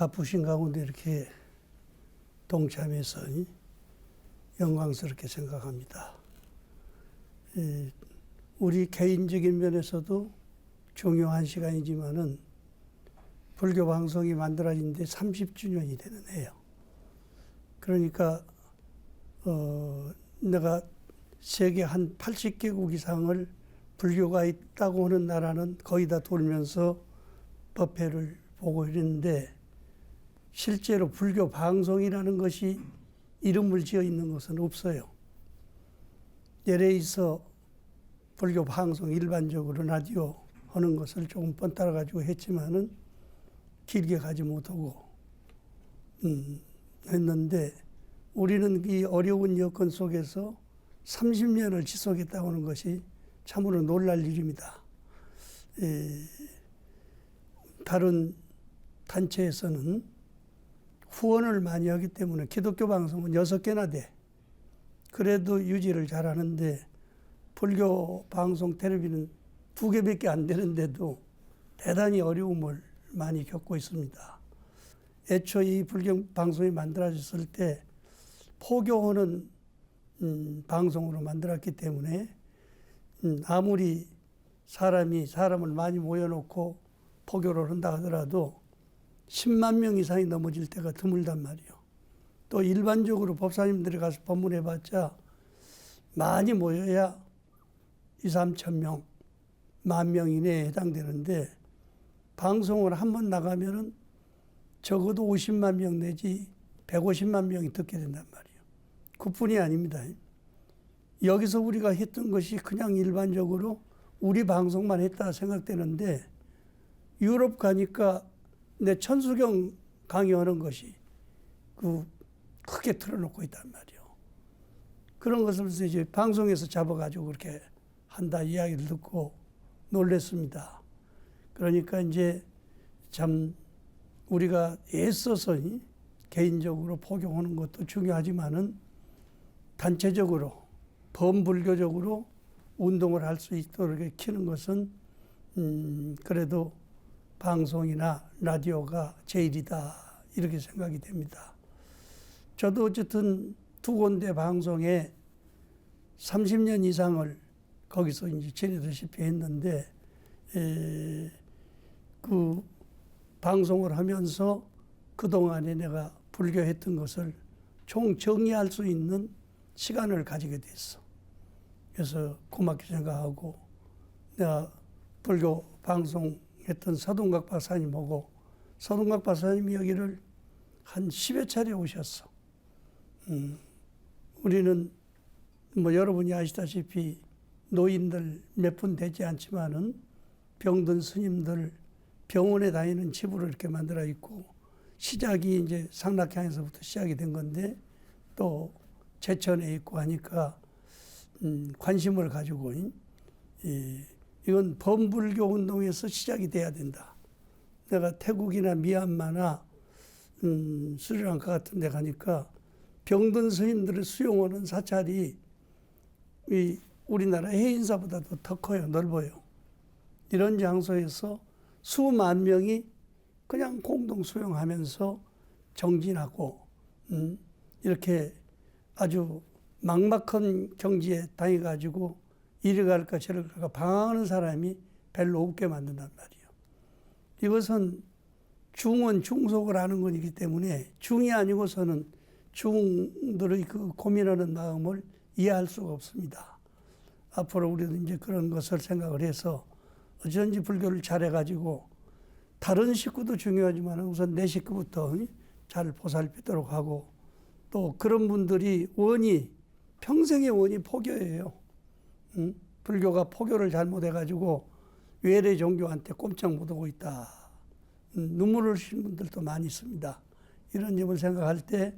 바쁘신 가운데 이렇게 동참해서 영광스럽게 생각합니다. 우리 개인적인 면에서도 중요한 시간이지만은 불교 방송이 만들어진 데 30주년이 되는 해요. 그러니까 내가 세계 한 80개국 이상을 불교가 있다고 하는 나라는 거의 다 돌면서 법회를 보고 이랬는데, 실제로 불교 방송이라는 것이 이름을 지어 있는 것은 없어요. 예를 들어서 불교 방송 일반적으로 라디오 하는 것을 조금 번따라 가지고 했지만은 길게 가지 못하고 했는데, 우리는 이 어려운 여건 속에서 30년을 지속했다고 하는 것이 참으로 놀랄 일입니다. 다른 단체에서는 후원을 많이 하기 때문에 기독교 방송은 6개나 돼. 그래도 유지를 잘하는데 불교 방송 텔레비는 2개밖에 안 되는데도 대단히 어려움을 많이 겪고 있습니다. 애초에 이 불교 방송이 만들어졌을 때 포교하는 방송으로 만들었기 때문에 아무리 사람을 많이 모여놓고 포교를 한다 하더라도 10만 명 이상이 넘어질 때가 드물단 말이에요. 또 일반적으로 법사님들이 가서 법문해봤자 많이 모여야 2, 3천 명, 10,000명 이내에 해당되는데, 방송을 한 번 나가면은 적어도 50만 명 내지 150만 명이 듣게 된단 말이에요. 그뿐이 아닙니다. 여기서 우리가 했던 것이 그냥 일반적으로 우리 방송만 했다 생각되는데, 유럽 가니까 내 천수경 강의하는 것이 크게 틀어놓고 있단 말이에요. 그런 것을 이제 방송에서 잡아가지고 그렇게 한다 이야기를 듣고 놀랬습니다. 그러니까 이제 참 우리가 애써서 개인적으로 포교하는 것도 중요하지만은 단체적으로 범불교적으로 운동을 할 수 있도록 이렇게 키는 것은 그래도 방송이나 라디오가 제일이다, 이렇게 생각이 됩니다. 저도 어쨌든 2군데 방송에 30년 이상을 거기서 이제 지내다시피 했는데, 그 방송을 하면서 그동안에 내가 불교했던 것을 총 정리할 수 있는 시간을 가지게 됐어. 그래서 고맙게 생각하고, 내가 불교 방송했던 서동각 박사님하고, 서동각 박사님이 여기를 한 10여 차례 오셨어. 우리는 뭐 여러분이 아시다시피 노인들 몇 분 되지 않지만은 병든 스님들 병원에 다니는 집으로 이렇게 만들어 있고, 시작이 이제 상락향에서부터 시작이 된 건데 또 제천에 있고 하니까 관심을 가지고 이건 범불교 운동에서 시작이 돼야 된다. 내가 태국이나 미얀마나 스리랑카 같은 데 가니까 병든 스님들을 수용하는 사찰이 우리나라 해인사보다도 더 커요. 넓어요. 이런 장소에서 수만 명이 그냥 공동 수용하면서 정진하고 이렇게 아주 막막한 경지에 당해가지고 이리 갈까 저리 갈까 방황하는 사람이 별로 없게 만든단 말이에요. 이것은 중은 중속을 하는 것이기 때문에 중이 아니고서는 중들의 그 고민하는 마음을 이해할 수가 없습니다. 앞으로 우리도 이제 그런 것을 생각을 해서 어쩐지 불교를 잘해가지고 다른 식구도 중요하지만 우선 내 식구부터 잘 보살피도록 하고, 또 그런 분들이 평생의 원이 포교예요. 불교가 포교를 잘못해가지고 외래 종교한테 꼼짝 못하고 있다. 눈물을 흘리는 분들도 많이 있습니다. 이런 점을 생각할 때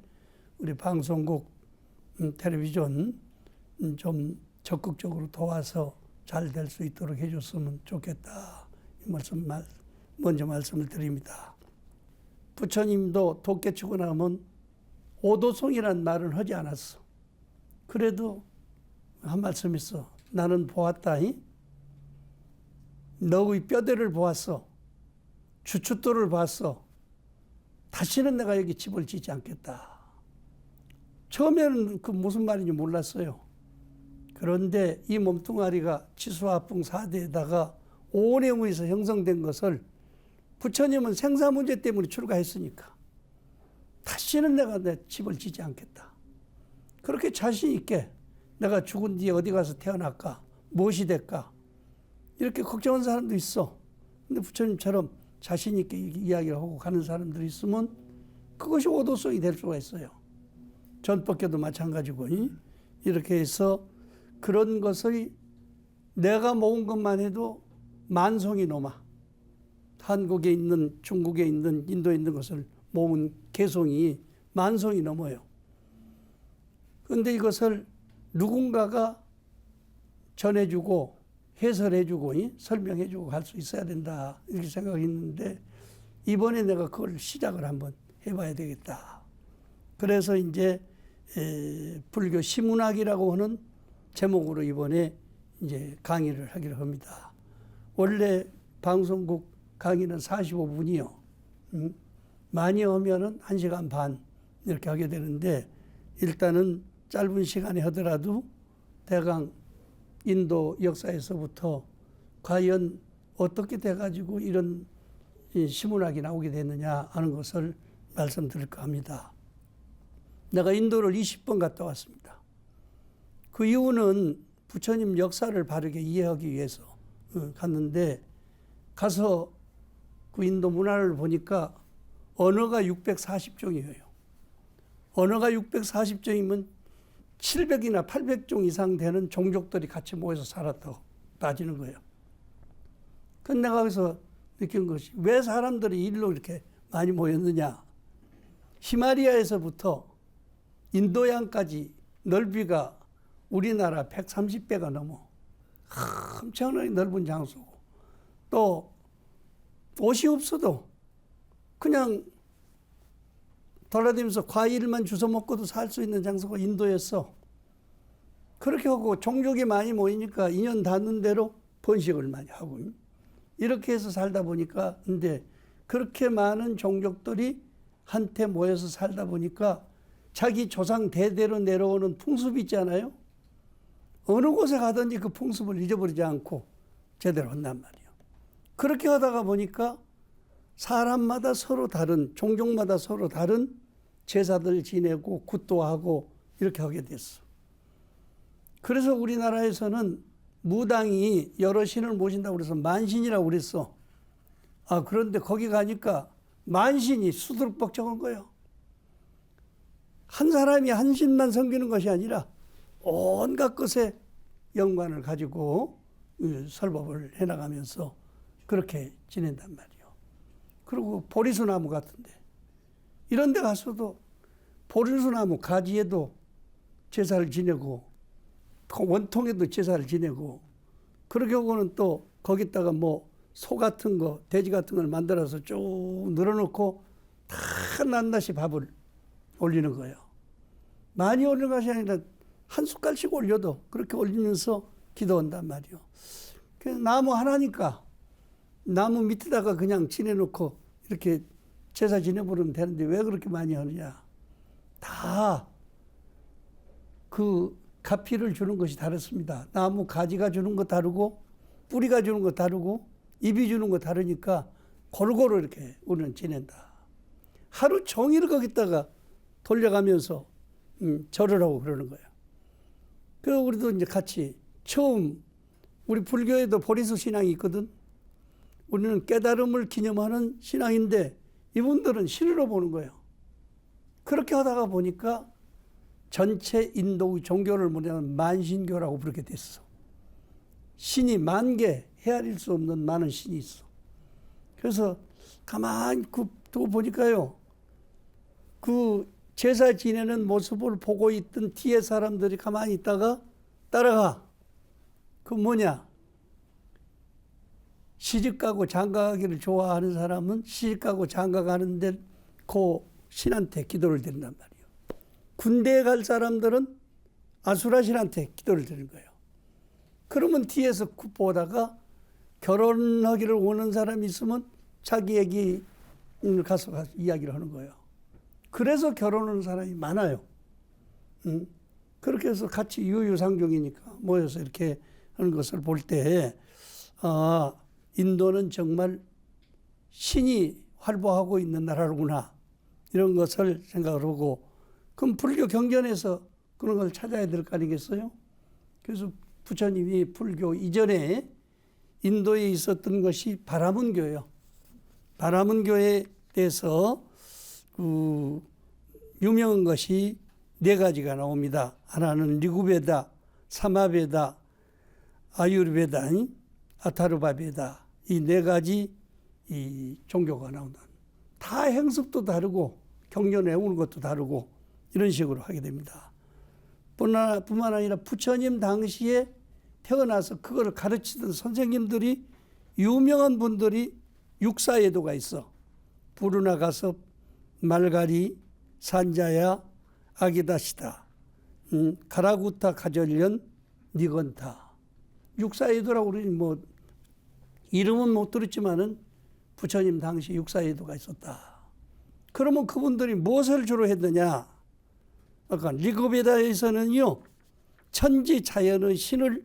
우리 방송국, 텔레비전 좀 적극적으로 도와서 잘 될 수 있도록 해줬으면 좋겠다. 이 말씀 먼저 말씀을 드립니다. 부처님도 도 깨치고 나면 오도송이라는 말을 하지 않았어. 그래도 한 말씀 있어. 나는 보았다. 너의 뼈대를 보았어. 주춧돌을 봤어. 다시는 내가 여기 집을 짓지 않겠다. 처음에는 그 무슨 말인지 몰랐어요. 그런데 이 몸뚱아리가 치수화풍 4대에다가 오온행위에서 형성된 것을 부처님은 생사 문제 때문에 출가했으니까 다시는 내가 내 집을 짓지 않겠다. 그렇게 자신 있게 내가 죽은 뒤에 어디 가서 태어날까? 무엇이 될까? 이렇게 걱정하는 사람도 있어. 근데 부처님처럼 자신 있게 이야기를 하고 가는 사람들이 있으면 그것이 오도성이 될 수가 있어요. 전법계도 마찬가지고 이렇게 해서 그런 것을 내가 모은 것만 해도 만송이 넘어. 한국에 있는, 중국에 있는, 인도에 있는 것을 모은 개송이 만송이 넘어요. 그런데 이것을 누군가가 전해주고 해설해주고 설명해주고 갈 수 있어야 된다. 이렇게 생각했는데 이번에 내가 그걸 시작을 한번 해봐야 되겠다. 그래서 이제 불교 시문학이라고 하는 제목으로 이번에 이제 강의를 하기로 합니다. 원래 방송국 강의는 45분이요. 많이 하면은 1시간 반 이렇게 하게 되는데 일단은 짧은 시간에 하더라도 대강 인도 역사에서부터 과연 어떻게 돼가지고 이런 시문학이 나오게 됐느냐 하는 것을 말씀드릴까 합니다. 내가 인도를 20번 갔다 왔습니다. 그 이유는 부처님 역사를 바르게 이해하기 위해서 갔는데 가서 그 인도 문화를 보니까 언어가 640종이에요. 언어가 640종이면 700이나 800종 이상 되는 종족들이 같이 모여서 살았다고 따지는 거예요. 근데 내가 거기서 느낀 것이 왜 사람들이 일로 이렇게 많이 모였느냐. 히말리아에서부터 인도양까지 넓이가 우리나라 130배가 넘어. 엄청나게 넓은 장소고. 또 옷이 없어도 그냥 돌아다니면서 과일만 주워 먹고도 살 수 있는 장소가 인도였어. 그렇게 하고 종족이 많이 모이니까 인연 닿는 대로 번식을 많이 하고 이렇게 해서 살다 보니까 근데 그렇게 많은 종족들이 한테 모여서 살다 보니까 자기 조상 대대로 내려오는 풍습이 있잖아요. 어느 곳에 가든지 그 풍습을 잊어버리지 않고 제대로 한단 말이에요. 그렇게 하다가 보니까 사람마다 서로 다른, 종족마다 서로 다른 제사들 지내고 굿도 하고 이렇게 하게 됐어. 그래서 우리나라에서는 무당이 여러 신을 모신다고 그래서 만신이라고 그랬어. 그런데 거기 가니까 만신이 수두룩벅적한 거예요. 한 사람이 한 신만 섬기는 것이 아니라 온갖 것에 연관을 가지고 설법을 해나가면서 그렇게 지낸단 말이에요. 그리고 보리수나무 같은데 이런 데 가서도 보리수나무 가지에도 제사를 지내고 원통에도 제사를 지내고 그렇게 하고는 또 거기다가 뭐 소 같은 거 돼지 같은 걸 만들어서 쭉 늘어놓고 다 낱낱이 밥을 올리는 거예요. 많이 올리는 것이 아니라 한 숟갈씩 올려도 그렇게 올리면서 기도한단 말이에요. 나무 하나니까 나무 밑에다가 그냥 지내놓고 이렇게 제사 지내버리면 되는데 왜 그렇게 많이 하느냐. 다 그 가피를 주는 것이 다릅니다. 나무 가지가 주는 거 다르고 뿌리가 주는 거 다르고 잎이 주는 거 다르니까 골고루 이렇게 우리는 지낸다. 하루 종일 거기다가 돌려가면서 절을 하고 그러는 거예요. 그 우리도 이제 같이 처음 우리 불교에도 보리수 신앙이 있거든. 우리는 깨달음을 기념하는 신앙인데 이분들은 신으로 보는 거예요. 그렇게 하다가 보니까 전체 인도의 종교를 뭐냐면 만신교라고 부르게 됐어. 신이 10,000개, 헤아릴 수 없는 많은 신이 있어. 그래서 가만히 두고 보니까요, 그 제사 지내는 모습을 보고 있던 뒤에 사람들이 가만히 있다가 따라가. 그 뭐냐? 시집가고 장가가기를 좋아하는 사람은 시집가고 장가가는데 그 신한테 기도를 드린단 말이에요. 군대에 갈 사람들은 아수라 신한테 기도를 드리는 거예요. 그러면 뒤에서 보다가 결혼하기를 원하는 사람이 있으면 자기 얘기 가서 이야기를 하는 거예요. 그래서 결혼하는 사람이 많아요. 그렇게 해서 같이 유유상종이니까 모여서 이렇게 하는 것을 볼 때, 인도는 정말 신이 활보하고 있는 나라구나. 이런 것을 생각을 하고, 그럼 불교 경전에서 그런 걸 찾아야 될 거 아니겠어요? 그래서 부처님이 불교 이전에 인도에 있었던 것이 바라문교예요. 바라문교에 대해서 유명한 것이 4가지가 나옵니다. 하나는 리구베다, 사마베다, 아유르베다, 아타르바베다. 이 4가지 이 종교가 나온다. 다 행습도 다르고 경전 외우는 것도 다르고 이런 식으로 하게 됩니다. 뿐만 아니라 부처님 당시에 태어나서 그걸 가르치던 선생님들이 유명한 분들이 육사예도가 있어. 부르나가섭, 말가리, 산자야, 아기다시다, 가라구타 가절련, 니건타. 육사예도라고 우리 뭐 이름은 못 들었지만은 부처님 당시 육사예도가 있었다. 그러면 그분들이 무엇을 주로 했느냐? 아까 리그베다에서는요, 천지 자연의 신을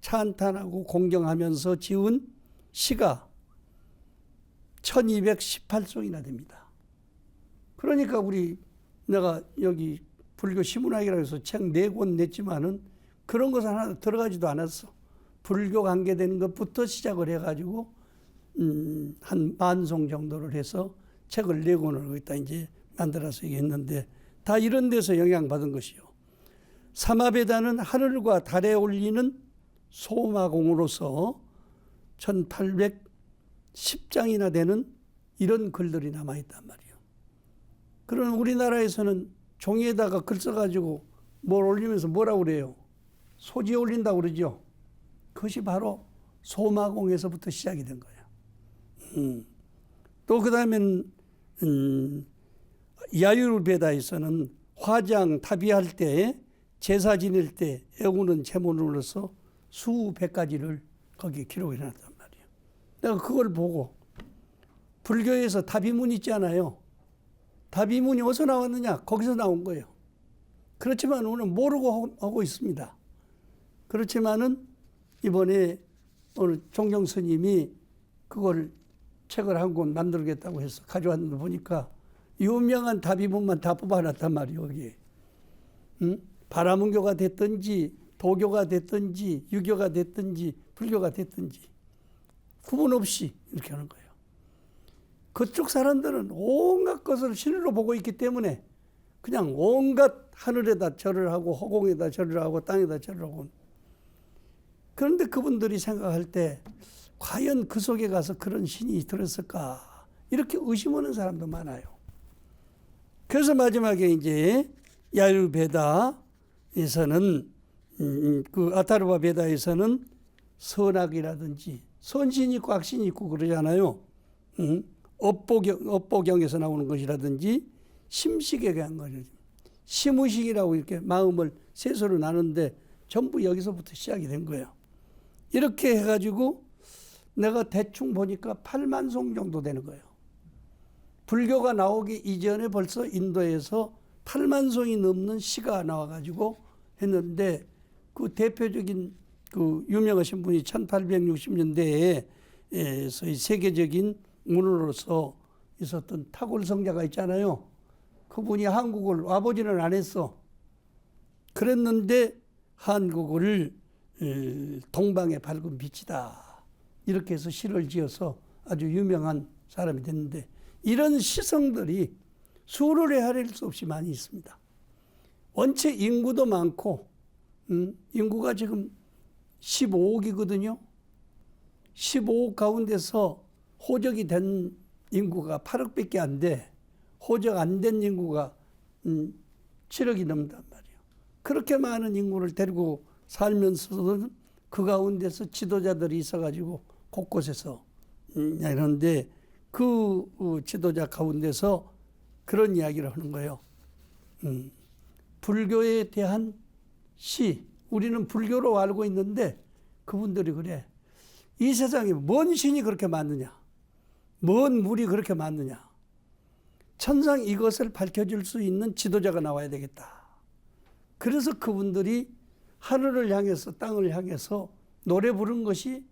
찬탄하고 공경하면서 지은 시가 1218송이나 됩니다. 그러니까 내가 여기 불교 시문학이라고 해서 책 4권 냈지만은 그런 것은 하나 들어가지도 않았어. 불교 관계되는 것부터 시작을 해가지고 한 10,000송 정도를 해서 책을 4권을 거기다 이제 만들어서 했는데 다 이런 데서 영향받은 것이요. 사마베다는 하늘과 달에 올리는 소마공으로서 1810장이나 되는 이런 글들이 남아있단 말이에요. 그럼 우리나라에서는 종이에다가 글 써가지고 뭘 올리면서 뭐라고 그래요? 소지 올린다고 그러죠. 그것이 바로 소마공에서부터 시작이 된 거예요. 또 그 다음엔 야유르베다에서는 화장 타비할 때 제사 지낼 때 애우는 제문으로서 수백 가지를 거기에 기록해 놨단 말이에요. 내가 그걸 보고 불교에서 다비문 있잖아요. 다비문이 어디서 나왔느냐? 거기서 나온 거예요. 그렇지만 우리는 모르고 하고 있습니다. 그렇지만은 이번에 어느 종경 스님이 그걸 책을 한 권 만들겠다고 해서 가져왔는데 보니까 유명한 다비문만 다 뽑아놨단 말이에요. 여기에. 바라문교가 됐든지 도교가 됐든지 유교가 됐든지 불교가 됐든지 구분 없이 이렇게 하는 거예요. 그쪽 사람들은 온갖 것을 신으로 보고 있기 때문에 그냥 온갖 하늘에다 절을 하고 허공에다 절을 하고 땅에다 절을 하고, 그런데 그분들이 생각할 때 과연 그 속에 가서 그런 신이 들었을까 이렇게 의심하는 사람도 많아요. 그래서 마지막에 이제 야유베다에서는 그 아타르바 베다에서는 선악이라든지 선신이 있고 악신이 있고 그러잖아요. 업보경에서 나오는 것이라든지 심식에 대한 거죠. 심의식이라고 이렇게 마음을 세소로 나누는데 전부 여기서부터 시작이 된 거예요. 이렇게 해가지고 내가 대충 보니까 80,000송 정도 되는 거예요. 불교가 나오기 이전에 벌써 인도에서 80,000송이 넘는 시가 나와가지고 했는데 그 대표적인 그 유명하신 분이 1860년대에 세계적인 문으로서 있었던 타골성자가 있잖아요. 그분이 한국을 와보지는 않았어. 그랬는데 한국을 동방의 밝은 빛이다. 이렇게 해서 시를 지어서 아주 유명한 사람이 됐는데, 이런 시성들이 수를 헤아릴 수 없이 많이 있습니다. 원체 인구도 많고, 인구가 지금 15억이거든요. 15억 가운데서 호적이 된 인구가 8억밖에 안 돼. 호적 안 된 인구가 7억이 넘는단 말이에요. 그렇게 많은 인구를 데리고 살면서도 그 가운데서 지도자들이 있어가지고 곳곳에서 이런데 그 지도자 가운데서 그런 이야기를 하는 거예요. 불교에 대한 시, 우리는 불교로 알고 있는데 그분들이 그래. 이 세상에 뭔 신이 그렇게 많느냐? 뭔 물이 그렇게 많느냐? 천상 이것을 밝혀줄 수 있는 지도자가 나와야 되겠다. 그래서 그분들이 하늘을 향해서 땅을 향해서 노래 부른 것이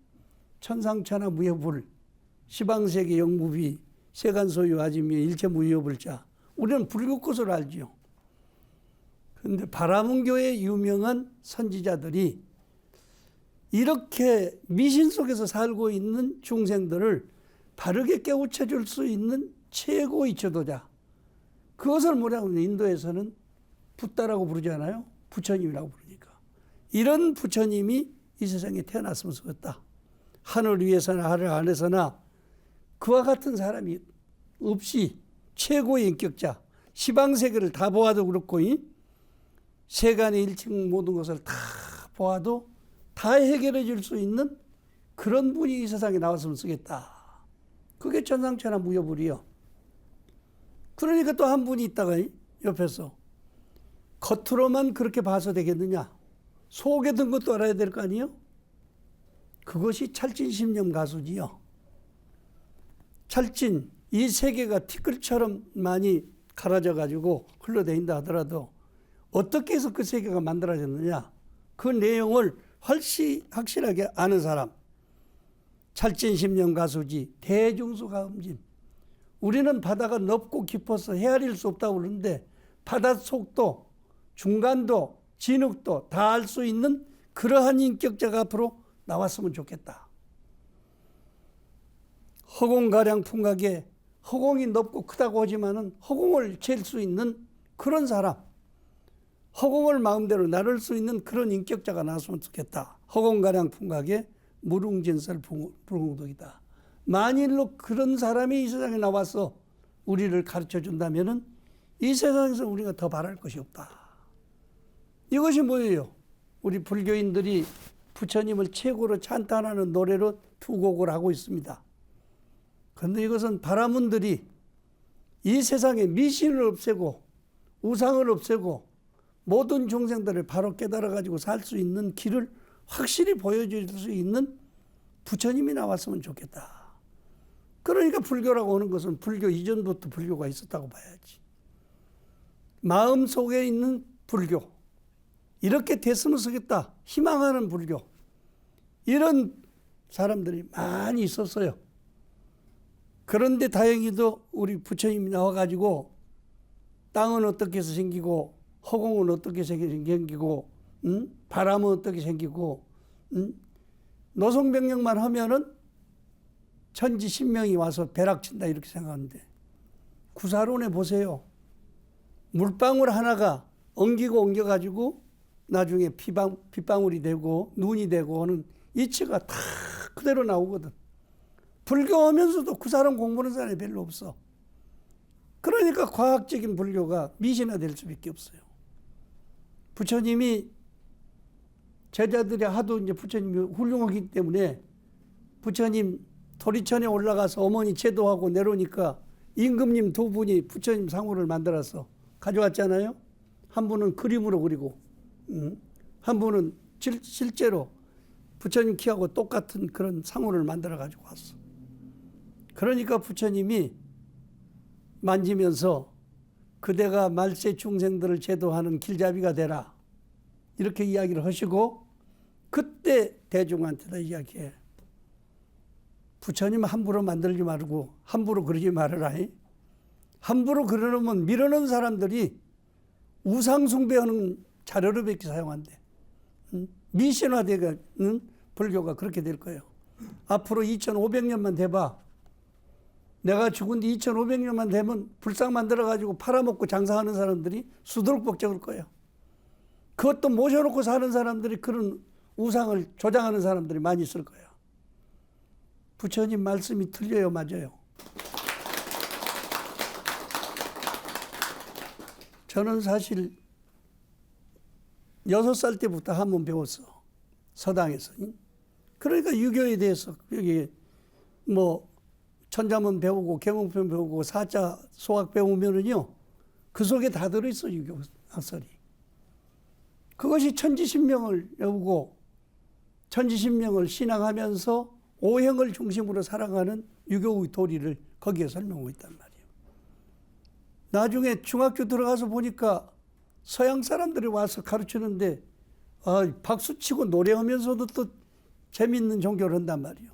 천상천하 무여불, 시방세계 영무비, 세간소유 아지미 일체무여불자. 우리는 불교 것으로 알지요. 그런데 바라문교의 유명한 선지자들이 이렇게 미신 속에서 살고 있는 중생들을 바르게 깨우쳐 줄 수 있는 최고의 지도자. 그것을 뭐라고 하면 인도에서는 붓다라고 부르잖아요. 부처님이라고 부르니까. 이런 부처님이 이 세상에 태어났으면 좋겠다. 하늘 위에서나 하늘 안에서나 그와 같은 사람이 없이 최고의 인격자. 시방세계를 다 보아도 그렇고 세간의 일층 모든 것을 다 보아도 다 해결해 줄 수 있는 그런 분이 이 세상에 나왔으면 쓰겠다. 그게 천상천하 무여불이요. 그러니까 또 한 분이 있다가 옆에서 겉으로만 그렇게 봐서 되겠느냐. 속에 든 것도 알아야 될 거 아니에요. 그것이 찰진심념 가수지요. 찰진, 이 세계가 티끌처럼 많이 갈아져 가지고 흘러다닌다 하더라도 어떻게 해서 그 세계가 만들어졌느냐. 그 내용을 확실하게 아는 사람. 찰진심념 가수지 대중수가음진. 우리는 바다가 넓고 깊어서 헤아릴 수 없다고 그러는데 바닷속도 중간도 진흙도 다 알 수 있는 그러한 인격자가 앞으로 나왔으면 좋겠다. 허공가량 풍각에 허공이 넓고 크다고 하지만은 허공을 잴 수 있는 그런 사람, 허공을 마음대로 나를 수 있는 그런 인격자가 나왔으면 좋겠다. 허공가량 풍각에 무릉진설 불공덕이다. 만일로 그런 사람이 이 세상에 나와서 우리를 가르쳐 준다면은 이 세상에서 우리가 더 바랄 것이 없다. 이것이 뭐예요? 우리 불교인들이 부처님을 최고로 찬탄하는 노래로 두 곡을 하고 있습니다. 그런데 이것은 바라문들이 이 세상에 미신을 없애고 우상을 없애고 모든 중생들을 바로 깨달아가지고 살 수 있는 길을 확실히 보여줄 수 있는 부처님이 나왔으면 좋겠다. 그러니까 불교라고 하는 것은 불교 이전부터 불교가 있었다고 봐야지. 마음속에 있는 불교. 이렇게 됐으면 좋겠다. 희망하는 불교. 이런 사람들이 많이 있었어요. 그런데 다행히도 우리 부처님이 나와가지고 땅은 어떻게 해서 생기고 허공은 어떻게 생기고 바람은 어떻게 생기고 노송병력만 하면은 천지 신명이 와서 벼락친다 이렇게 생각하는데 구사론에 보세요. 물방울 하나가 엉겨가지고 나중에 빗방울이 되고 눈이 되고 하는 이치가 다 그대로 나오거든. 불교하면서도 구사론 공부하는 사람이 별로 없어. 그러니까 과학적인 불교가 미신화될 수밖에 없어요. 부처님이 제자들이 하도 이제 부처님이 훌륭하기 때문에 부처님 도리천에 올라가서 어머니 제도하고 내려오니까 임금님 두 분이 부처님 상호를 만들어서 가져왔잖아요. 한 분은 그림으로 그리고 한 분은 실제로 부처님 키하고 똑같은 그런 상호를 만들어 가지고 왔어. 그러니까 부처님이 만지면서 그대가 말세 중생들을 제도하는 길잡이가 되라. 이렇게 이야기를 하시고 그때 대중한테다 이야기해. 부처님 함부로 만들지 말고 함부로 그러지 말아라. 함부로 그러면 밀어넣은 사람들이 우상 숭배하는 자료로 밖에 사용한대. 미신화되는 불교가 그렇게 될 거예요. 앞으로 2500년만 돼봐. 내가 죽은 뒤 2500년만 되면 불상 만들어가지고 팔아먹고 장사하는 사람들이 수두룩 적을 거예요. 그것도 모셔놓고 사는 사람들이 그런 우상을 조장하는 사람들이 많이 있을 거예요. 부처님 말씀이 틀려요, 맞아요? 저는 사실 6살 때부터 한번 배웠어. 서당에서. 그러니까 유교에 대해서 여기 뭐 천자문 배우고 계몽편 배우고 사자 소학 배우면은요, 그 속에 다 들어있어, 유교 학설이. 그것이 천지신명을 배우고 천지신명을 신앙하면서 오행을 중심으로 살아가는 유교의 도리를 거기에 설명하고 있단 말이에요. 나중에 중학교 들어가서 보니까 서양 사람들이 와서 가르치는데 박수치고 노래하면서도 또 재밌는 종교를 한단 말이에요.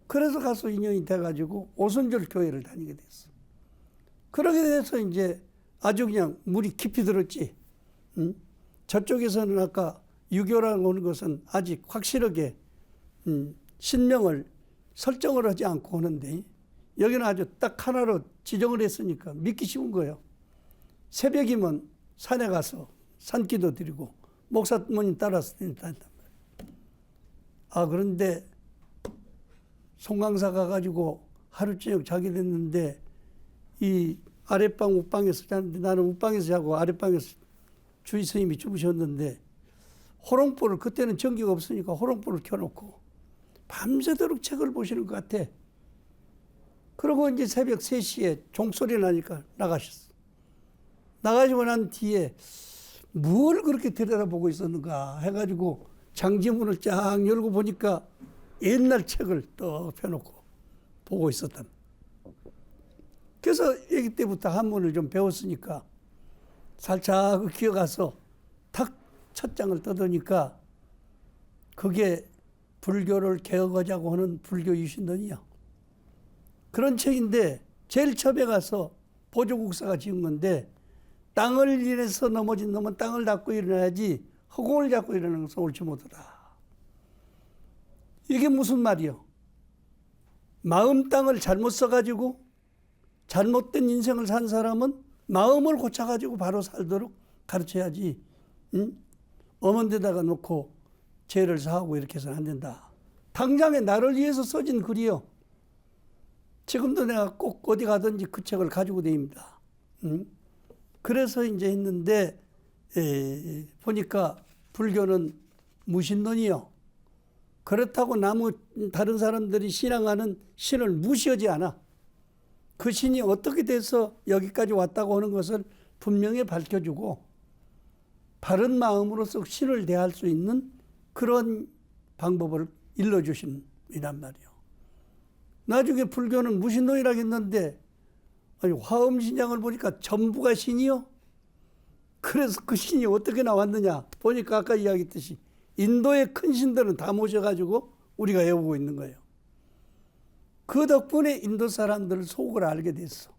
그래서 가서 인연이 돼가지고 오순절 교회를 다니게 됐어. 그러게 돼서 이제 아주 그냥 물이 깊이 들었지. 저쪽에서는 아까 유교라고 하는 것은 아직 확실하게 신명을 설정을 하지 않고 하는데, 여기는 아주 딱 하나로 지정을 했으니까 믿기 쉬운 거예요. 새벽이면 산에 가서 산기도 드리고 목사모님 따라서 다닌단 말이에요. 그런데 송강사 가가지고 하루 저녁 자게 됐는데 이 아랫방 윗방에서 자는데, 나는 윗방에서 자고 아랫방에서 주의 스님이 주무셨는데, 호롱불을, 그때는 전기가 없으니까 호롱불을 켜놓고 밤새도록 책을 보시는 것 같아. 그러고 이제 새벽 3시에 종소리 나니까 나가셨어. 나가시고 난 뒤에 뭘 그렇게 들여다보고 있었는가 해가지고 장지문을 쫙 열고 보니까 옛날 책을 또 펴놓고 보고 있었다. 그래서 애기 때부터 한문을 좀 배웠으니까 살짝 기어가서 탁 첫 장을 뜯으니까 그게 불교를 개혁하자고 하는 불교 유신론이야. 그런 책인데 제일 처음에 가서 보조국사가 지은 건데, 땅을 일해서 넘어진 놈은 땅을 닦고 일어나야지 허공을 잡고 일어나는 것은 옳지 못하다. 이게 무슨 말이요? 마음 땅을 잘못 써가지고 잘못된 인생을 산 사람은 마음을 고쳐가지고 바로 살도록 가르쳐야지, 엄한 데다가 놓고 죄를 사하고 이렇게 해서는 안 된다. 당장에 나를 위해서 써진 글이요. 지금도 내가 꼭 어디 가든지 그 책을 가지고 다닙니다. 그래서 이제 했는데, 보니까 불교는 무신론이요. 그렇다고 다른 사람들이 신앙하는 신을 무시하지 않아. 그 신이 어떻게 돼서 여기까지 왔다고 하는 것을 분명히 밝혀주고, 바른 마음으로서 신을 대할 수 있는 그런 방법을 일러주신 이란 말이에요. 나중에 불교는 무신론이라고 했는데, 화엄신장을 보니까 전부가 신이요. 그래서 그 신이 어떻게 나왔느냐 보니까 아까 이야기했듯이 인도의 큰 신들은 다 모셔가지고 우리가 외우고 있는 거예요. 그 덕분에 인도 사람들 속을 알게 됐어.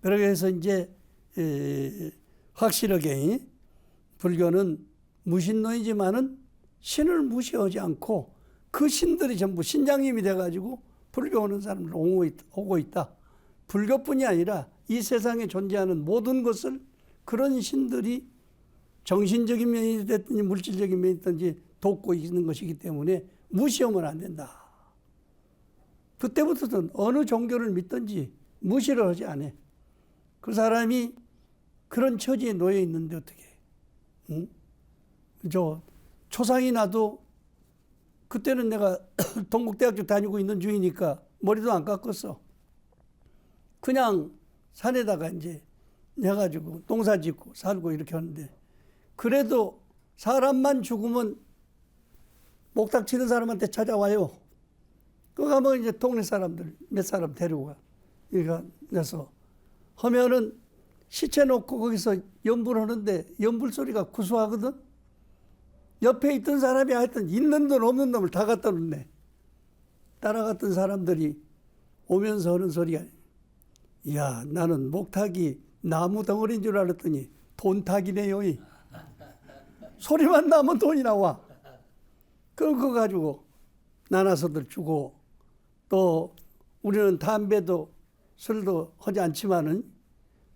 그렇게 해서 이제 확실하게 불교는 무신론이지만은 신을 무시하지 않고 그 신들이 전부 신장님이 돼가지고 불교 오는 사람들 오고 있다. 불교뿐이 아니라 이 세상에 존재하는 모든 것을 그런 신들이 정신적인 면이 됐든지 물질적인 면이 됐든지 돕고 있는 것이기 때문에 무시하면 안 된다. 그때부터는 어느 종교를 믿든지 무시를 하지 않아. 그 사람이 그런 처지에 놓여 있는데 어떻게 해? 저 초상이 나도 그때는 내가 동국대학교 다니고 있는 중이니까 머리도 안 깎았어. 그냥 산에다가 이제 내가지고 농사 짓고 살고 이렇게 하는데, 그래도 사람만 죽으면 목탁 치는 사람한테 찾아와요. 그 가면 이제 동네 사람들 몇 사람 데리고 가. 그러니까 내서 하면은 시체 놓고 거기서 연불 하는데 연불 소리가 구수하거든. 옆에 있던 사람이 하여튼 있는 돈 없는 놈을 다 갖다 놓네. 따라갔던 사람들이 오면서 하는 소리가, 야, 나는 목탁이 나무 덩어리인 줄 알았더니 돈탁이네요. 소리만 나면 돈이 나와. 그거 가지고 나눠서들 주고, 또 우리는 담배도 술도 하지 않지만은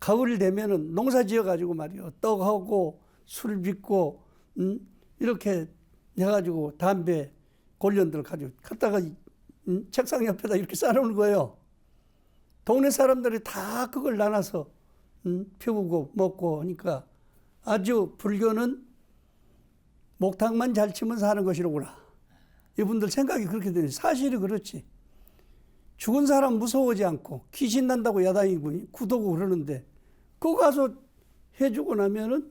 가을 되면은 농사 지어 가지고 말이요, 떡하고 술 빚고 이렇게 해가지고 담배 골련들 가지고 갖다가 책상 옆에다 이렇게 쌓아놓는 거예요. 동네 사람들이 다 그걸 나눠서 피우고 먹고 하니까 아주 불교는 목탁만 잘 치면 사는 것이로구나. 이분들 생각이 그렇게 되는, 사실이 그렇지. 죽은 사람 무서워하지 않고 귀신 난다고 야단이고 구도고 그러는데 그거 가서 해주고 나면은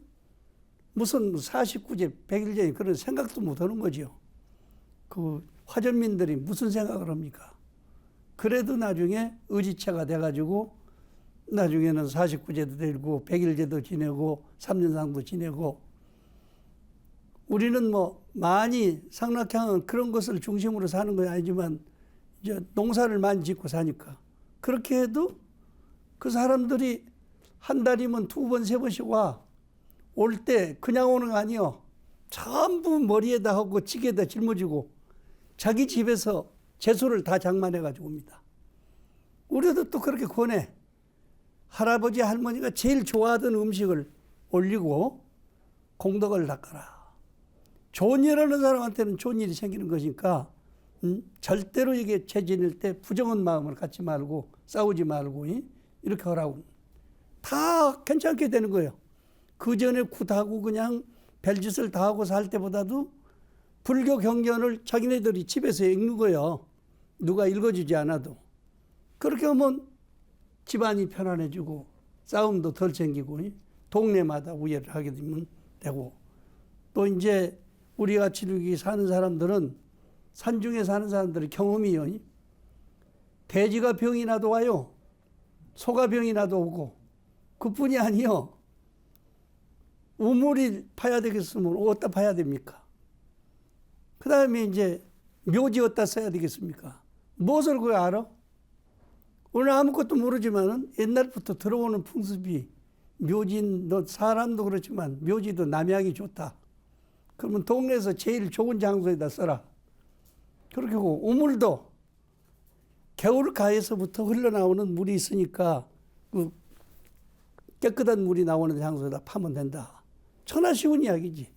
무슨 49제 100일제 그런 생각도 못 하는 거죠. 그 화전민들이 무슨 생각을 합니까? 그래도 나중에 의지체가 돼가지고 나중에는 49제도 되고 100일제도 지내고 3년상도 지내고, 우리는 뭐 많이 상락향은 그런 것을 중심으로 사는 건 아니지만 이제 농사를 많이 짓고 사니까 그렇게 해도 그 사람들이 한 달이면 2번 3번씩 와. 올 때 그냥 오는 거 아니요. 전부 머리에다 하고 찌개에다 짊어지고 자기 집에서 채소를 다 장만해가지고 옵니다. 우리도 또 그렇게 권해. 할아버지 할머니가 제일 좋아하던 음식을 올리고 공덕을 닦아라. 좋은 일 하는 사람한테는 좋은 일이 생기는 것이니까 절대로 이게 죄 지낼 때 부정한 마음을 갖지 말고 싸우지 말고 이렇게 하라고. 다 괜찮게 되는 거예요. 그 전에 굿하고 그냥 별짓을 다 하고 살 때보다도 불교 경전을 자기네들이 집에서 읽는 거예요. 누가 읽어주지 않아도. 그렇게 하면 집안이 편안해지고 싸움도 덜 생기고 동네마다 우애를 하게 되면 되고, 또 이제 우리 같이 여기 사는 사람들은, 산중에 사는 사람들의 경험이요. 돼지가 병이 나도 와요. 소가 병이 나도 오고. 그뿐이 아니요. 우물이 파야 되겠으면 어디다 파야 됩니까? 그 다음에 이제 묘지 어디다 써야 되겠습니까? 무엇을 그거 알아? 오늘 아무것도 모르지만은 옛날부터 들어오는 풍습이, 묘지도 사람도 그렇지만 묘지도 남양이 좋다. 그러면 동네에서 제일 좋은 장소에다 써라. 그렇게 하고, 우물도 겨울가에서부터 흘러나오는 물이 있으니까 그 깨끗한 물이 나오는 장소에다 파면 된다. 천하 쉬운 이야기지.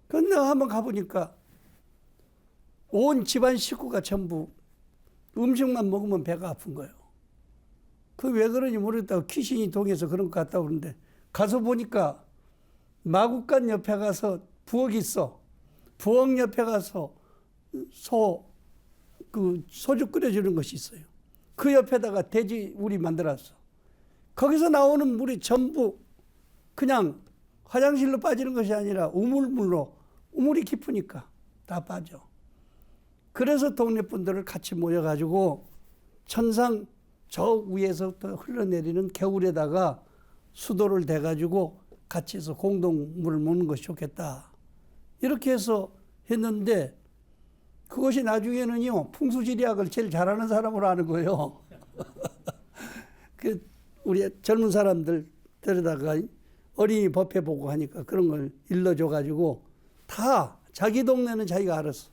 그런데 한번 가보니까 온 집안 식구가 전부 음식만 먹으면 배가 아픈 거예요. 그 왜 그런지 모르겠다고 귀신이 동해서 그런 것 같다고 그러는데, 가서 보니까 마국간 옆에 가서 부엌이 있어. 부엌 옆에 가서 소주 끓여주는 것이 있어요. 그 옆에다가 돼지 우리 만들었어. 거기서 나오는 물이 전부 그냥 화장실로 빠지는 것이 아니라 우물물로, 우물이 깊으니까 다 빠져. 그래서 동네 분들을 같이 모여가지고 천상 저 위에서부터 흘러내리는 겨울에다가 수도를 대가지고 같이 해서 공동물을 먹는 것이 좋겠다. 이렇게 해서 했는데, 그것이 나중에는요, 풍수지리학을 제일 잘하는 사람으로 아는 거예요. 우리 젊은 사람들 데려다가 어린이 법회 보고 하니까 그런 걸 일러줘가지고 다 자기 동네는 자기가 알았어.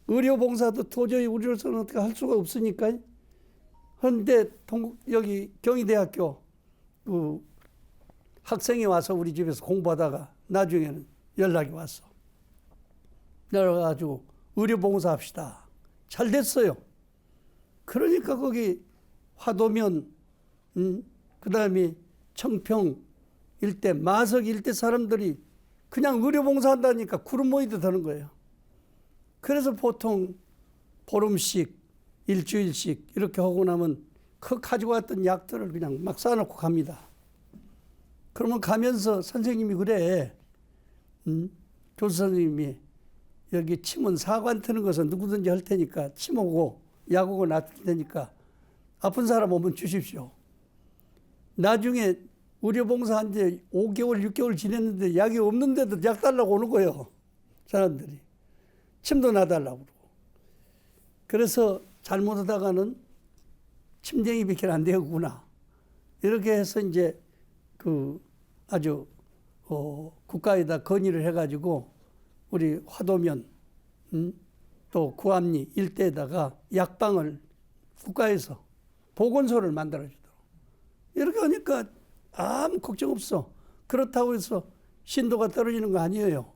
의료봉사도 도저히 우리로서는 어떻게 할 수가 없으니까. 그런데 여기 경희대학교 그 학생이 와서 우리 집에서 공부하다가 나중에는 연락이 왔어. 내려가지고 의료봉사 합시다. 잘 됐어요. 그러니까 거기 화도면, 그 다음에 청평 일대, 마석 일대 사람들이 그냥 의료봉사 한다니까 구름 모이듯 하는 거예요. 그래서 보통 보름씩, 일주일씩 이렇게 하고 나면 그 가지고 왔던 약들을 그냥 막 쌓아놓고 갑니다. 그러면 가면서 선생님이 그래. 교수 선생님이 여기 침은 사관 트는 것은 누구든지 할 테니까 침 오고 약 오고 놔둘 테니까 아픈 사람 오면 주십시오. 나중에 의료봉사한 지 5개월, 6개월 지냈는데 약이 없는데도 약 달라고 오는 거예요. 사람들이. 침도 놔달라고 그러고. 그래서 잘못하다가는 침쟁이밖에 안 되겠구나. 이렇게 해서 이제 그 아주 국가에다 건의를 해가지고 우리 화도면 또 구암리 일대에다가 약방을 국가에서 보건소를 만들어주도록. 이렇게 하니까 아무 걱정 없어. 그렇다고 해서 신도가 떨어지는 거 아니에요.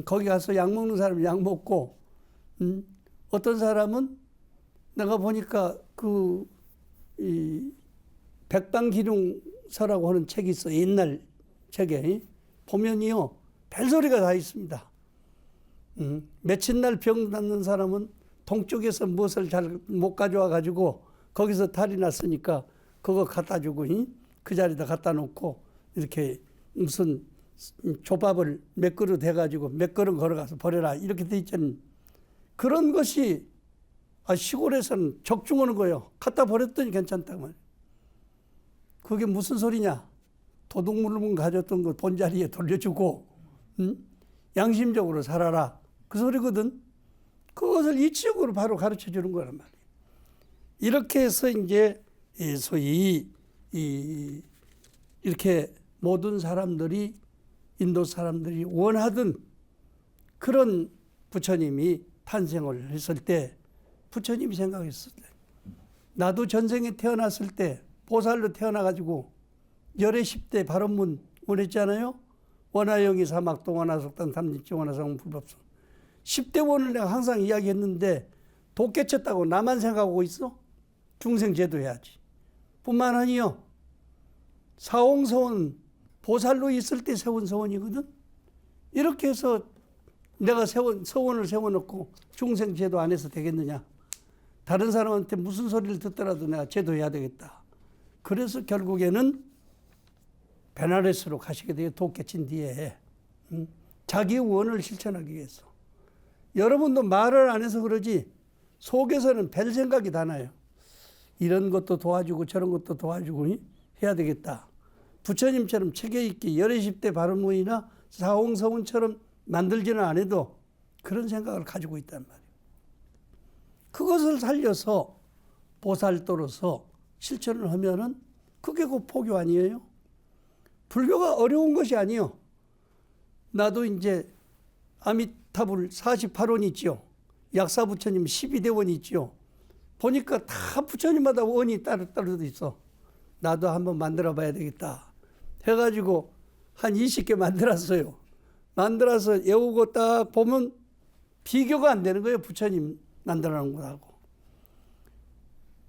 거기 가서 약 먹는 사람은 약 먹고, 어떤 사람은 내가 보니까 이 백방기룡서라고 하는 책이 있어. 옛날 책에 보면이요 별소리가 다 있습니다. 며칠 날 병 낫는 사람은 동쪽에서 무엇을 잘 못 가져와 가지고 거기서 탈이 났으니까 그거 갖다 주고 그 자리에다 갖다 놓고 이렇게 무슨 조밥을 몇 그릇 해가지고 몇 걸음 걸어가서 버려라 이렇게 돼 있잖아요. 그런 것이 시골에서는 적중하는 거예요. 갖다 버렸더니 괜찮다고 말이에요. 그게 무슨 소리냐. 도둑물문 가졌던 거 본자리에 돌려주고 양심적으로 살아라. 그 소리거든. 그것을 이치적으로 바로 가르쳐 주는 거란 말이에요. 이렇게 해서 이제 소위 이렇게 모든 사람들이 인도 사람들이 원하던 그런 부처님이 탄생을 했을 때 부처님이 생각했을 때 나도 전생에 태어났을 때 보살로 태어나가지고 열애 10대 발언문 원했잖아요. 원하영이 사막동 원하속단 삼진증 원하성은 불법성 10대 원을 내가 항상 이야기했는데 도 깨쳤다고 나만 생각하고 있어? 중생 제도해야지. 뿐만 아니요. 사홍서원 보살로 있을 때 세운 서원이거든. 이렇게 해서 내가 서원을 세워놓고 중생 제도 안 해서 되겠느냐. 다른 사람한테 무슨 소리를 듣더라도 내가 제도해야 되겠다. 그래서 결국에는 베나레스로 가시게 돼요. 도 깨친 뒤에. 자기 원을 실천하기 위해서. 여러분도 말을 안 해서 그러지 속에서는 별 생각이 다 나요. 이런 것도 도와주고 저런 것도 도와주고 해야 되겠다. 부처님처럼 체계 있게 열애 10대 발언문이나 사홍서원처럼 만들지는 않아도 그런 생각을 가지고 있단 말이에요. 그것을 살려서 보살도로서 실천을 하면은 그게 곧 포교 아니에요? 불교가 어려운 것이 아니에요. 나도 이제 아미타불 48원 있죠. 약사 부처님 12대원 있죠. 보니까 다 부처님마다 원이 따로 있어. 나도 한번 만들어 봐야 되겠다. 해가지고 한 20개 만들었어요. 만들어서 외우고 딱 보면 비교가 안 되는 거예요. 부처님 만들어 놓은 거하고.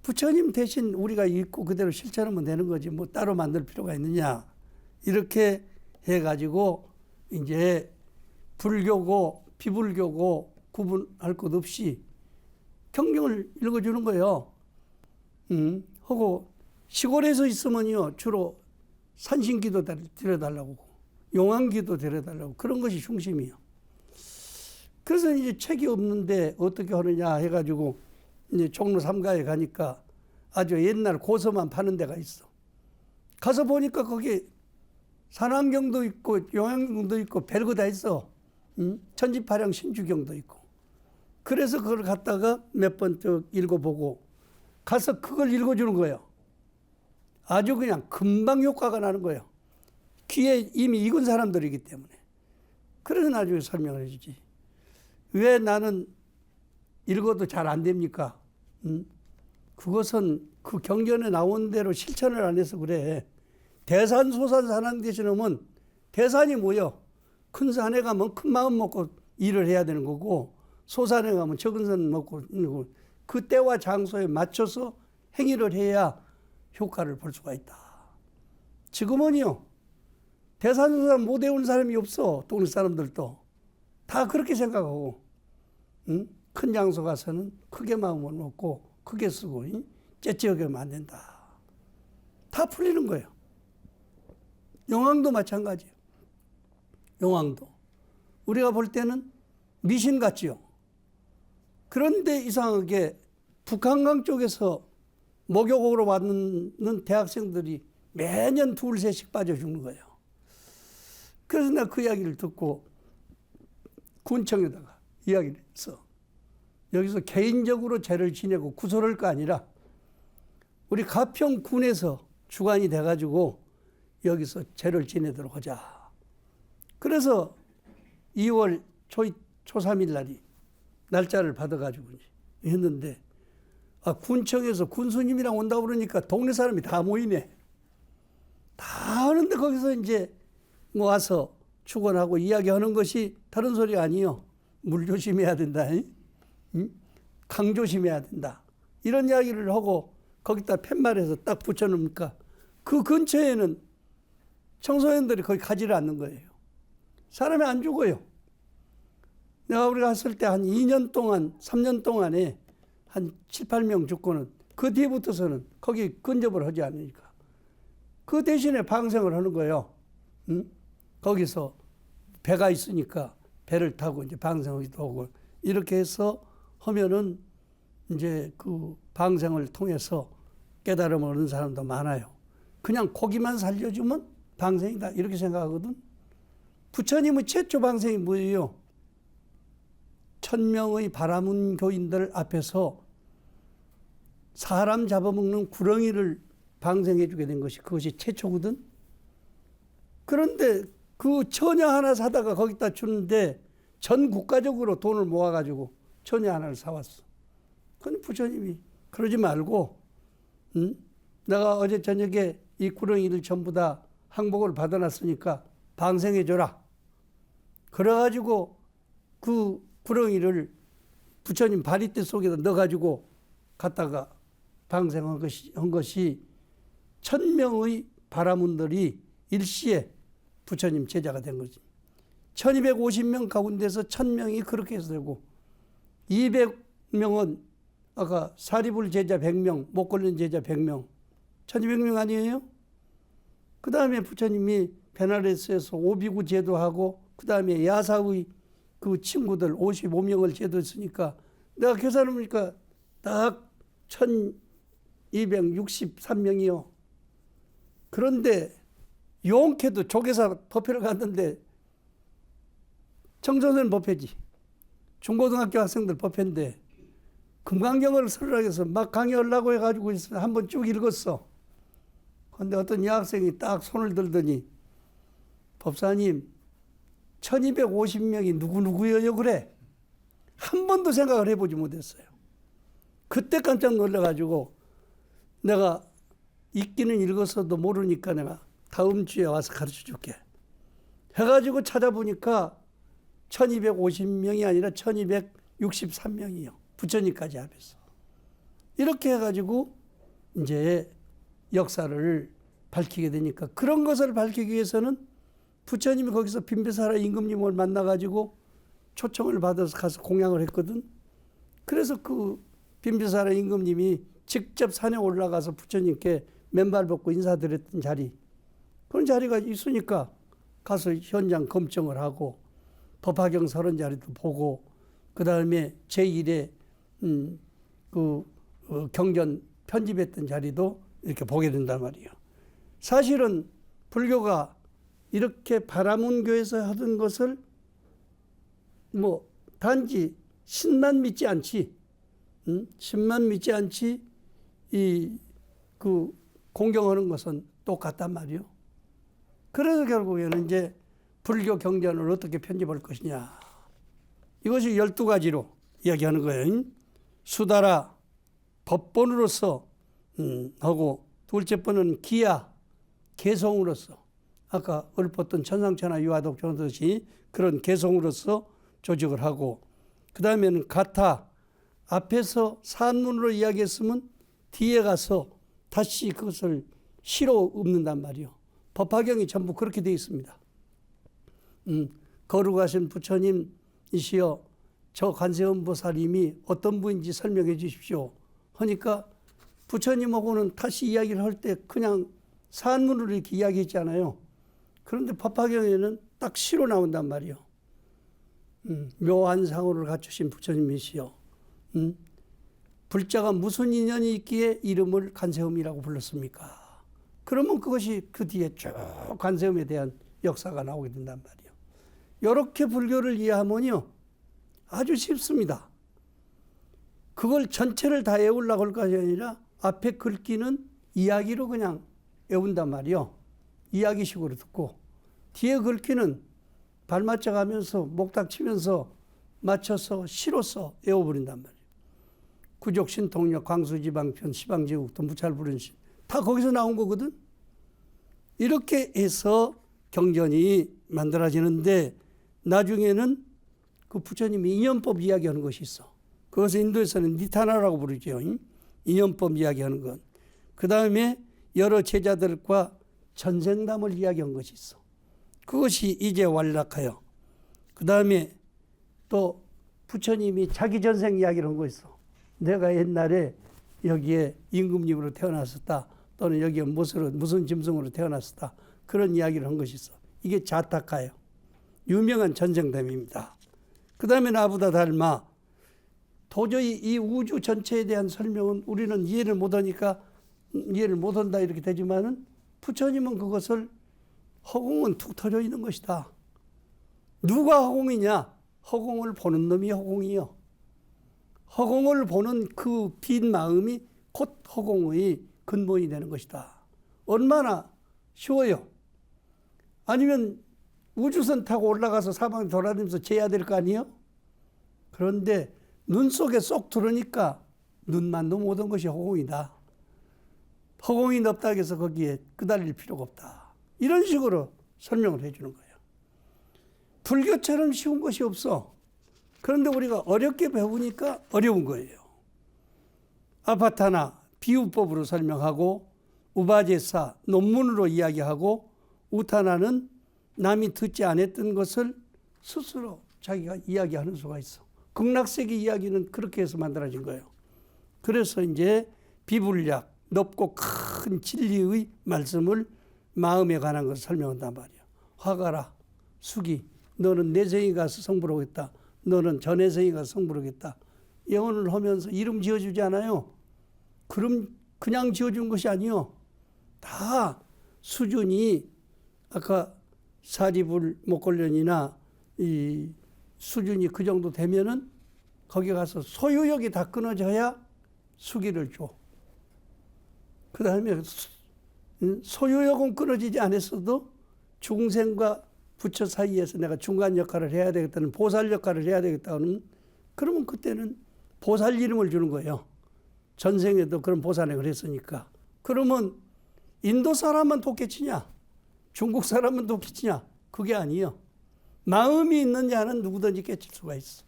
부처님 대신 우리가 읽고 그대로 실천하면 되는 거지. 뭐 따로 만들 필요가 있느냐. 이렇게 해가지고 이제 불교고 비불교고 구분할 것 없이 경경을 읽어주는 거예요. 하고 시골에서 있으면요 주로 산신기도 드려달라고 용왕기도 드려달라고 그런 것이 중심이에요. 그래서 이제 책이 없는데 어떻게 하느냐 해가지고 이제 종로 3가에 가니까 아주 옛날 고서만 파는 데가 있어. 가서 보니까 거기 산왕경도 있고 용왕경도 있고 별거 다 있어. 천지파량 신주경도 있고. 그래서 그걸 갖다가 몇 번 쭉 읽어보고 가서 그걸 읽어주는 거예요. 아주 그냥 금방 효과가 나는 거예요. 귀에 이미 익은 사람들이기 때문에. 그래서 나중에 설명을 해주지. 왜 나는 읽어도 잘 안 됩니까? 그것은 그 경전에 나온 대로 실천을 안 해서 그래. 대산, 소산, 산왕 되시려면 대산이 뭐요? 큰 산에 가면 큰 마음 먹고 일을 해야 되는 거고 소산에 가면 적은 산 먹고 있는 거고 그 때와 장소에 맞춰서 행위를 해야 효과를 볼 수가 있다. 지금은요. 대산소산 못 외우는 사람이 없어. 동네 사람들도. 다 그렇게 생각하고 큰 장소 가서는 크게 마음을 먹고 크게 쓰고 째째하게 하면 안 된다. 다 풀리는 거예요. 용왕도 마찬가지예요. 용왕도. 우리가 볼 때는 미신 같지요. 그런데 이상하게 북한강 쪽에서 목욕으로 왔는 대학생들이 매년 둘, 셋씩 빠져 죽는 거예요. 그래서 내가 그 이야기를 듣고 군청에다가 이야기를 했어. 여기서 개인적으로 제를 지내고 구설할 거 아니라 우리 가평 군에서 주관이 돼가지고 여기서 제를 지내도록 하자. 그래서 2월 초 3일 날이 날짜를 받아가지고 했는데, 군청에서 군수님이랑 온다고 그러니까 동네 사람이 다 모이네. 다 하는데 거기서 이제 뭐 와서 축원하고 이야기하는 것이 다른 소리가 아니요. 물 조심해야 된다. 응? 강 조심해야 된다. 이런 이야기를 하고 거기다 팻말해서 딱 붙여놓으니까 그 근처에는 청소년들이 거기 가지를 않는 거예요. 사람이 안 죽어요. 우리가 갔을 때 한 2년 동안, 3년 동안에 한 7, 8명 죽고는 그 뒤부터서는 거기 근접을 하지 않으니까 그 대신에 방생을 하는 거예요. 응? 거기서 배가 있으니까 배를 타고 이제 방생하기도 하고 이렇게 해서 하면은 이제 그 방생을 통해서 깨달음을 얻는 사람도 많아요. 그냥 고기만 살려주면 방생이다 이렇게 생각하거든. 부처님의 최초 방생이 뭐예요? 1000명의 바라문 교인들 앞에서 사람 잡아먹는 구렁이를 방생해 주게 된 것이 그것이 최초거든. 그런데 그 처녀 하나 사다가 거기다 주는데 전 국가적으로 돈을 모아가지고 처녀 하나를 사왔어. 근데 부처님이 그러지 말고, 내가 어제 저녁에 이 구렁이를 전부 다 항복을 받아놨으니까 방생해줘라. 그래가지고 그 구렁이를 부처님 바리떼 속에다 넣어가지고 갖다가 방생한 것이 1000명의 바라문들이 일시에 부처님 제자가 된 거지. 1250명 가운데서 1000명이 그렇게 해서 되고 200명은 아까 사리불 제자 100명, 못 걸린 제자 100명, 1200명 아니에요? 그 다음에 부처님이 베나레스에서 오비구 제도하고 그 다음에 야사의 그 친구들 55명을 제도했으니까 내가 계산해 보니까 딱 1263명이요. 그런데 용케도 조계사 법회를 갔는데 청소년 법회지. 중고등학교 학생들 법회인데 금강경을 설하해서 막 강의하려고 해가지고 한번 쭉 읽었어. 근데 어떤 여학생이 딱 손을 들더니 법사님 1250명이 누구누구예요 그래. 한 번도 생각을 해보지 못했어요. 그때 깜짝 놀라가지고 내가 읽기는 읽었어도 모르니까 내가 다음 주에 와서 가르쳐 줄게 해가지고 찾아보니까 1250명이 아니라 1263명이요. 부처님까지 합해서. 이렇게 해가지고 이제 역사를 밝히게 되니까 그런 것을 밝히기 위해서는 부처님이 거기서 빈비사라 임금님을 만나가지고 초청을 받아서 가서 공양을 했거든. 그래서 그 빈비사라 임금님이 직접 산에 올라가서 부처님께 맨발 벗고 인사드렸던 자리, 그런 자리가 있으니까 가서 현장 검증을 하고 법화경 서론 자리도 보고 그 다음에 제1회 경전 편집했던 자리도 이렇게 보게 된단 말이에요. 사실은 불교가 이렇게 바라문교에서 하던 것을 뭐 단지 신만 믿지 않지, 신만 믿지 않지 그 공경하는 것은 똑같단 말이에요. 그래서 결국에는 이제 불교 경전을 어떻게 편집할 것이냐. 이것이 12가지로 이야기하는 거예요. 수다라 법본으로서 하고 둘째 번은 기야 개성으로서 아까 읊었던 천상천하 유화독존 듯이 그런 개성으로서 조직을 하고 그 다음에는 가타 앞에서 산문으로 이야기했으면 뒤에 가서 다시 그것을 시로 읊는단 말이에요. 법화경이 전부 그렇게 되어 있습니다. 거룩하신 부처님이시여 저 관세음보살님이 어떤 분인지 설명해 주십시오 하니까 부처님하고는 다시 이야기를 할 때 그냥 산문으로 이렇게 이야기했잖아요. 그런데 법화경에는 딱 시로 나온단 말이에요. 묘한 상호를 갖추신 부처님이시여 불자가 무슨 인연이 있기에 이름을 관세음이라고 불렀습니까? 그러면 그것이 그 뒤에 쭉 관세음에 대한 역사가 나오게 된단 말이에요. 이렇게 불교를 이해하면요 아주 쉽습니다. 그걸 전체를 다 외우려고 할 것이 아니라 앞에 글귀는 이야기로 그냥 외운단 말이요. 이야기식으로 듣고 뒤에 글귀는 발맞춰 가면서 목탁 치면서 맞춰서 시로써 외워버린단 말이에요. 구족, 신통력, 광수지방편, 시방제국도 무찰불운신 다 거기서 나온 거거든. 이렇게 해서 경전이 만들어지는데 나중에는 그 부처님이 인연법 이야기하는 것이 있어. 그것을 인도에서는 니타나라고 부르죠. 인연법 이야기하는 것. 그 다음에 여러 제자들과 전생담을 이야기한 것이 있어. 그것이 이제 완락하여. 그 다음에 또 부처님이 자기 전생 이야기를 한 거 있어. 내가 옛날에 여기에 임금님으로 태어났었다. 또는 여기에 무슨 짐승으로 태어났었다. 그런 이야기를 한 것이 있어. 이게 자타카예요. 유명한 전생담입니다. 그 다음에 나보다 닮아. 도저히 이 우주 전체에 대한 설명은 우리는 이해를 못하니까 이해를 못한다 이렇게 되지만은 부처님은 그것을 허공은 툭 터져 있는 것이다. 누가 허공이냐? 허공을 보는 놈이 허공이요. 허공을 보는 그 빈 마음이 곧 허공의 근본이 되는 것이다. 얼마나 쉬워요. 아니면 우주선 타고 올라가서 사방에 돌아다니면서 재야 될 거 아니에요? 그런데 눈 속에 쏙 들어오니까 눈만도 못 온 것이 허공이다. 허공이 넓다 해서 거기에 끄달릴 필요가 없다. 이런 식으로 설명을 해주는 거예요. 불교처럼 쉬운 것이 없어. 그런데 우리가 어렵게 배우니까 어려운 거예요. 아파타나 비유법으로 설명하고 우바제사 논문으로 이야기하고 우타나는 남이 듣지 않았던 것을 스스로 자기가 이야기하는 수가 있어. 극락세계 이야기는 그렇게 해서 만들어진 거예요. 그래서 이제 비불약, 높고 큰 진리의 말씀을 마음에 관한 것을 설명한단 말이에요. 화가라, 수기, 너는 내생에 가서 성불 하겠다. 너는 전해생에 가서 성불 하겠다. 예언을 하면서 이름 지어주지 않아요. 그럼 그냥 지어준 것이 아니요. 다 수준이 아까 사리불 목걸련이나 이 수준이 그 정도 되면은 거기 가서 소유욕이 다 끊어져야 수기를 줘. 그 다음에 소유욕은 끊어지지 않았어도 중생과 부처 사이에서 내가 중간 역할을 해야 되겠다는 보살 역할을 해야 되겠다는 그러면 그때는 보살 이름을 주는 거예요. 전생에도 그런 보살행을 했으니까. 그러면 인도 사람만 돕겠지냐? 중국 사람은 돕겠지냐? 그게 아니에요. 마음이 있는 자는 누구든지 깨칠 수가 있어.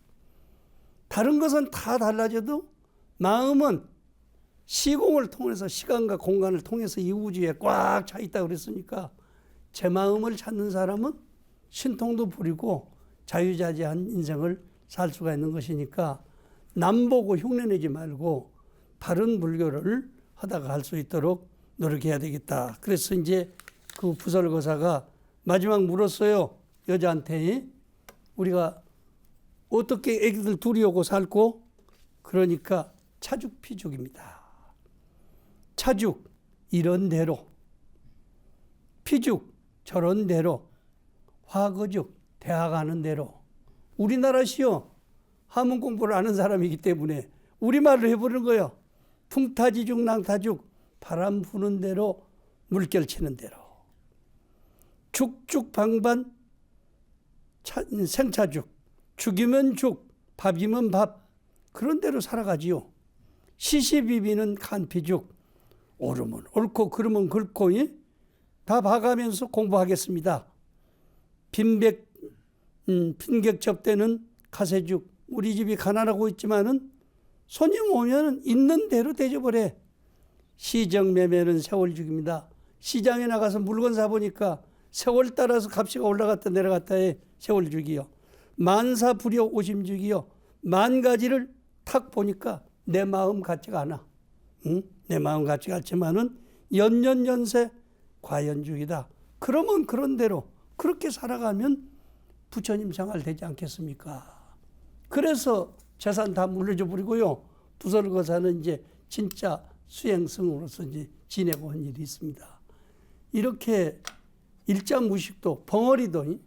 다른 것은 다 달라져도 마음은 시공을 통해서 시간과 공간을 통해서 이 우주에 꽉 차 있다고 그랬으니까 제 마음을 찾는 사람은 신통도 부리고 자유자재한 인생을 살 수가 있는 것이니까 남 보고 흉내내지 말고 바른 불교를 하다가 할 수 있도록 노력해야 되겠다. 그래서 이제 그 부설거사가 마지막 물었어요. 여자한테 우리가 어떻게 애기들 둘이 오고 살고 그러니까 차죽피죽입니다. 차죽 이런 대로 피죽 저런 대로 화거죽 대학 가는 대로 우리나라시요 한문 공부를 아는 사람이기 때문에 우리말로 해보는 거예요. 풍타지죽 낭타죽 바람 부는 대로 물결 치는 대로 죽죽 방반 생차죽 죽이면 죽 밥이면 밥 그런 대로 살아가지요. 시시비비는 간피죽 옳으면 옳고 그르면 그렇고 다 봐가면서 공부하겠습니다. 빈객 접대는 가세죽 우리 집이 가난하고 있지만은 손님 오면은 있는 대로 대접을 해. 시정 매매는 세월죽입니다. 시장에 나가서 물건 사보니까 세월 따라서 값이 올라갔다 내려갔다 해. 세월죽이요. 만사불여 오심죽이요. 만 가지를 탁 보니까 내 마음 같지가 않아. 응? 내 마음 같지가 않지만은 연년연세 과연죽이다. 그러면 그런 대로 그렇게 살아가면 부처님 생활 되지 않겠습니까? 그래서 재산 다 물려줘 버리고요. 부설거사는 이제 진짜 수행승으로서 이제 지내고 한 일이 있습니다. 이렇게 일자무식도 벙어리도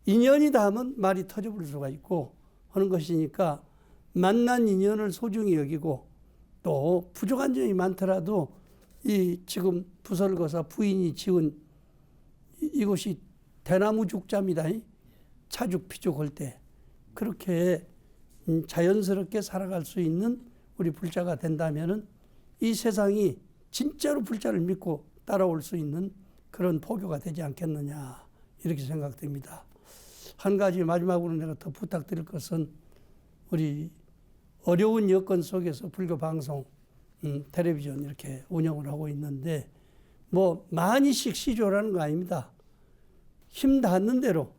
인연이 닿으면 말이 터져버릴 수가 있고 하는 것이니까 만난 인연을 소중히 여기고 또 부족한 점이 많더라도 이 지금 부설거사 부인이 지은 이곳이 대나무 죽자입니다. 차죽 피죽할 때 그렇게 자연스럽게 살아갈 수 있는 우리 불자가 된다면은 이 세상이 진짜로 불자를 믿고 따라올 수 있는 그런 포교가 되지 않겠느냐 이렇게 생각됩니다. 한 가지 마지막으로 내가 더 부탁드릴 것은 우리 어려운 여건 속에서 불교 방송, 텔레비전 이렇게 운영을 하고 있는데 뭐 많이씩 시조라는 거 아닙니다. 힘 닿는 대로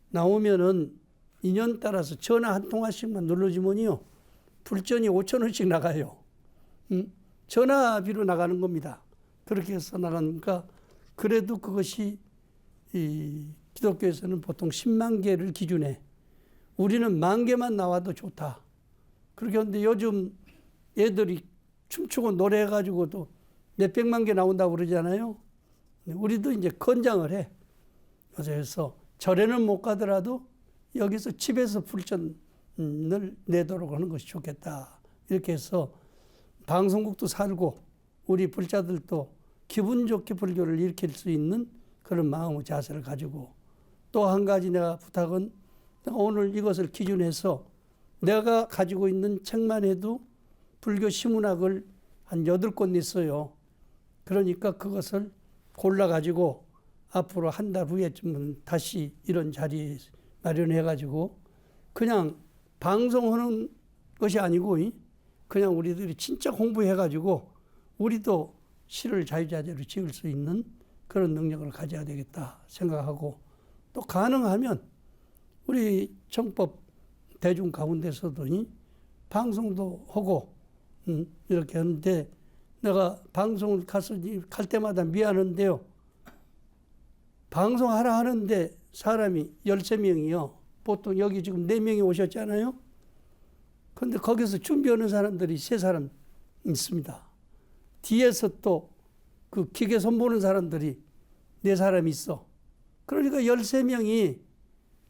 나오면은 인연 따라서 전화 한 통화씩만 눌러주면요 불전이 5,000원씩 나가요. 전화비로 나가는 겁니다. 그렇게 해서 나가니까 그래도 그것이 이 기독교에서는 보통 10만 개를 기준에 우리는 1만 개만 나와도 좋다. 그렇게 하는데 요즘 애들이 춤추고 노래해가지고도 몇백만 개 나온다고 그러잖아요. 우리도 이제 권장을 해. 그래서 절에는 못 가더라도 여기서 집에서 불전을 내도록 하는 것이 좋겠다. 이렇게 해서 방송국도 살고 우리 불자들도 기분 좋게 불교를 일으킬 수 있는 그런 마음의 자세를 가지고 또 한 가지 내가 부탁은 오늘 이것을 기준해서 내가 가지고 있는 책만 해도 불교 시문학을 한 8권 냈어요. 그러니까 그것을 골라가지고 앞으로 한 달 후에쯤은 다시 이런 자리 마련해가지고 그냥 방송하는 것이 아니고 그냥 우리들이 진짜 공부해가지고 우리도 시를 자유자재로 지을 수 있는 그런 능력을 가져야 되겠다 생각하고 또 가능하면 우리 정법 대중 가운데서도 방송도 하고 이렇게 하는데 내가 방송을 가서 갈 때마다 미안한데요. 방송하라 하는데 사람이 13명이요. 보통 여기 지금 4명이 오셨잖아요. 그런데 거기서 준비하는 사람들이 3사람 있습니다. 뒤에서 또 그 기계 손보는 사람들이 4사람 있어. 그러니까 13명이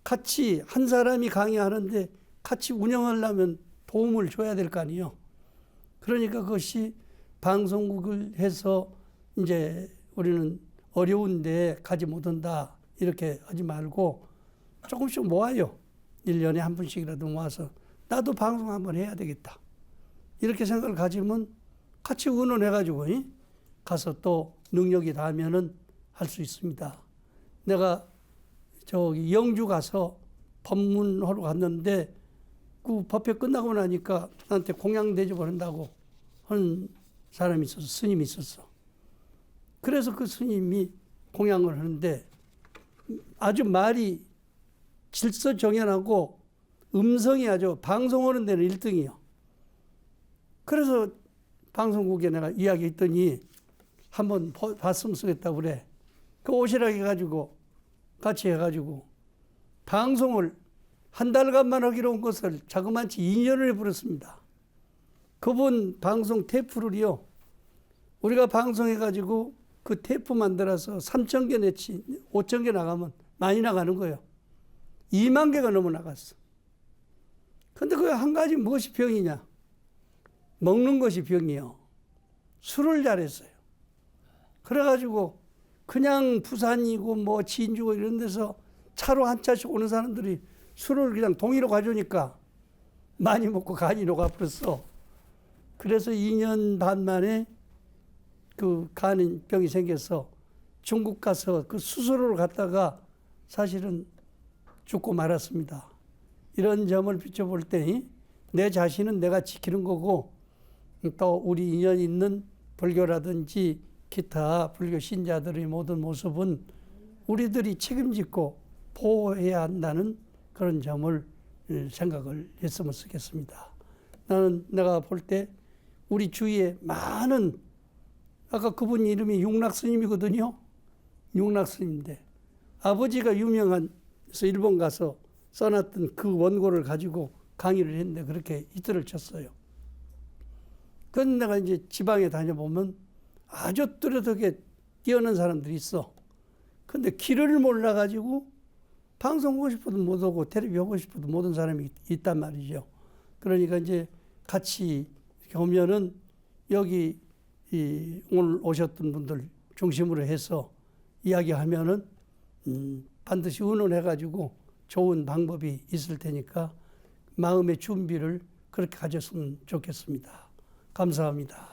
같이 한 사람이 강의하는데 같이 운영하려면 도움을 줘야 될 거 아니에요. 그러니까 그것이 방송국을 해서 이제 우리는 어려운데 가지 못한다 이렇게 하지 말고 조금씩 모아요. 1년에 한 분씩이라도 모아서 나도 방송 한번 해야 되겠다. 이렇게 생각을 가지면 같이 의논해가지고 가서 또 능력이 닿으면은 할 수 있습니다. 내가 저기 영주 가서 법문하러 갔는데 그 법회 끝나고 나니까 나한테 공양 대접을 한다고 하는 사람이 있었어. 스님이 있었어. 그래서 그 스님이 공양을 하는데 아주 말이 질서정연하고 음성이 아주 방송하는 데는 1등이요. 그래서 방송국에 내가 이야기했더니 한번 봤으면 쓰겠다고 그래. 그 오시라고 해가지고 같이 해가지고 방송을 한 달간만 하기로 온 것을 자그마치 2년을 해버렸습니다. 그분 방송 테이프를요. 우리가 방송해가지고 그 테이프 만들어서 3,000개 내지 5,000개 나가면 많이 나가는 거예요. 2만 개가 넘어 나갔어. 근데 그 한 가지 무엇이 병이냐? 먹는 것이 병이요. 술을 잘했어요. 그래가지고 그냥 부산이고 뭐 진주고 이런 데서 차로 한 차씩 오는 사람들이 술을 그냥 동의로 가져오니까 많이 먹고 간이 녹아버렸어. 그래서 2년 반 만에 그 간병이 생겨서 중국 가서 그 수술을 갔다가 사실은 죽고 말았습니다. 이런 점을 비춰볼 때 내 자신은 내가 지키는 거고 또 우리 인연 있는 불교라든지 기타 불교 신자들의 모든 모습은 우리들이 책임짓고 보호해야 한다는 그런 점을 생각을 했으면 좋겠습니다. 나는 내가 볼 때 우리 주위에 많은 아까 그분 이름이 육락스님이거든요. 육락스님인데 아버지가 유명한 일본 가서 써놨던 그 원고를 가지고 강의를 했는데 그렇게 히트를 쳤어요. 그런데 내가 이제 지방에 다녀보면 아주 뚜렷하게 뛰어난 사람들이 있어. 근데 길을 몰라가지고 방송 하고 싶어도 못 오고 텔레비 하고 싶어도 못 온 사람이 있단 말이죠. 그러니까 이제 같이 이렇게 오면은 여기 오늘 오셨던 분들 중심으로 해서 이야기하면은 반드시 의논해가지고 좋은 방법이 있을 테니까 마음의 준비를 그렇게 가졌으면 좋겠습니다. 감사합니다.